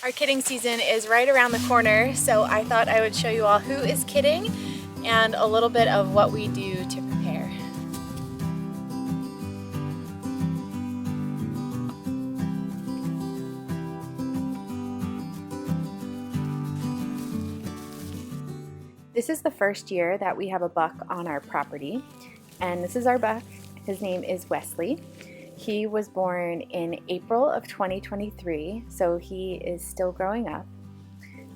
Our kidding season is right around the corner, so I thought I would show you all who is kidding and a little bit of what we do to prepare. This is the first year that we have a buck on our property, and this is our buck. His name is Westley. He was born in April of 2023, so he is still growing up,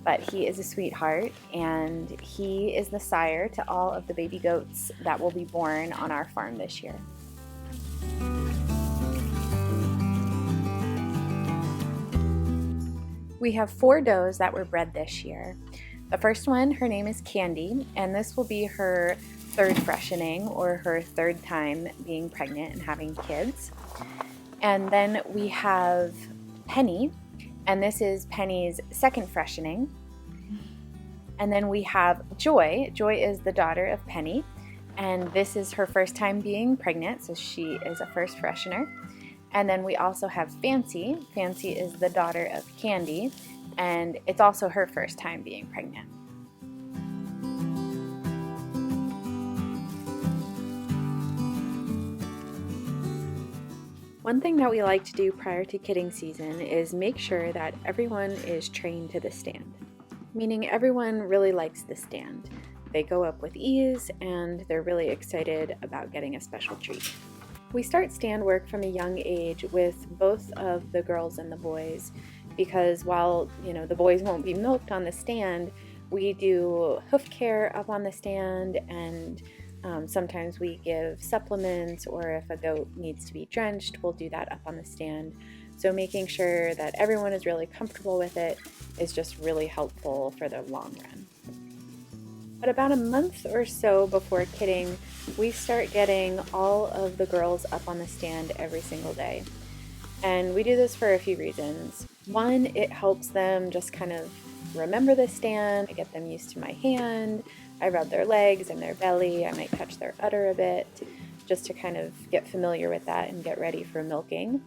but he is a sweetheart, and he is the sire to all of the baby goats that will be born on our farm this year. We have 4 does that were bred this year. The first one, her name is Candy, and this will be her 3rd freshening, or her 3rd time being pregnant and having kids. And then we have Penny, and this is Penny's 2nd freshening. And then we have Joy. Joy is the daughter of Penny, and this is her 1st time being pregnant, so she is a 1st freshener. And then we also have Fancy. Fancy is the daughter of Candy, and it's also her 1st time being pregnant. One thing that we like to do prior to kidding season is make sure that everyone is trained to the stand, meaning everyone really likes the stand. They go up with ease and they're really excited about getting a special treat. We start stand work from a young age with both of the girls and the boys, because while the boys won't be milked on the stand, we do hoof care up on the stand, and sometimes we give supplements, or if a goat needs to be drenched, we'll do that up on the stand. So making sure that everyone is really comfortable with it is just really helpful for the long run. But about a month or so before kidding, we start getting all of the girls up on the stand every single day. And we do this for a few reasons. One, it helps them just kind of remember the stand. I get them used to my hand. I rub their legs and their belly. I might touch their udder a bit just to kind of get familiar with that and get ready for milking.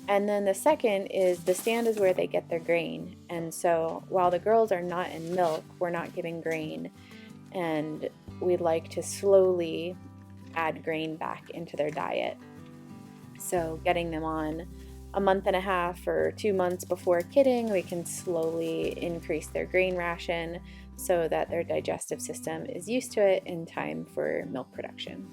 And then the second is the stand is where they get their grain. And so while the girls are not in milk, we're not giving grain. And we'd like to slowly add grain back into their diet. So getting them on a month and a half or 2 months before kidding, we can slowly increase their grain ration so that their digestive system is used to it in time for milk production.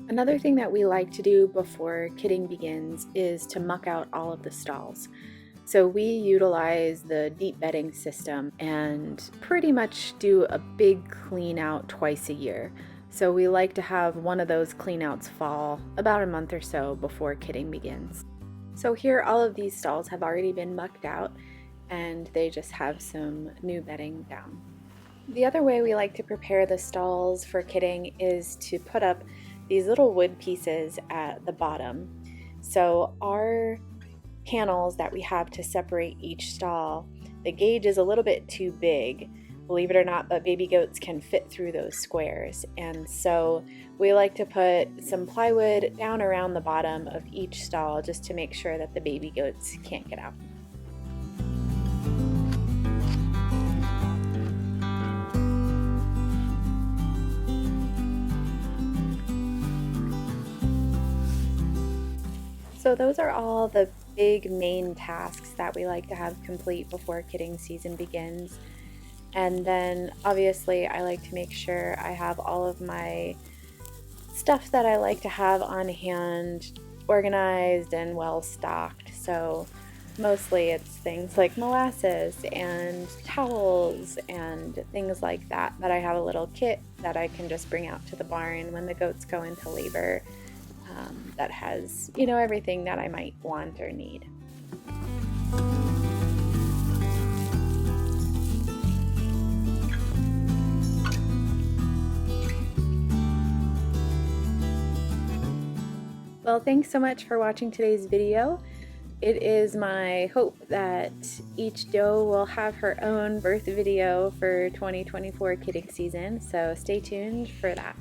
Another thing that we like to do before kidding begins is to muck out all of the stalls. So we utilize the deep bedding system and pretty much do a big clean out twice a year. So we like to have one of those clean outs fall about a month or so before kidding begins. So here all of these stalls have already been mucked out and they just have some new bedding down. The other way we like to prepare the stalls for kidding is to put up these little wood pieces at the bottom. So our panels that we have to separate each stall, the gauge is a little bit too big, believe it or not, but baby goats can fit through those squares. And so we like to put some plywood down around the bottom of each stall just to make sure that the baby goats can't get out. So those are all the big main tasks that we like to have complete before kidding season begins. And then obviously I like to make sure I have all of my stuff that I like to have on hand organized and well stocked. So mostly it's things like molasses and towels and things like that I have a little kit that I can just bring out to the barn when the goats go into labor. That has, everything that I might want or need. Well, thanks so much for watching today's video. It is my hope that each doe will have her own birth video for 2024 kidding season, so stay tuned for that.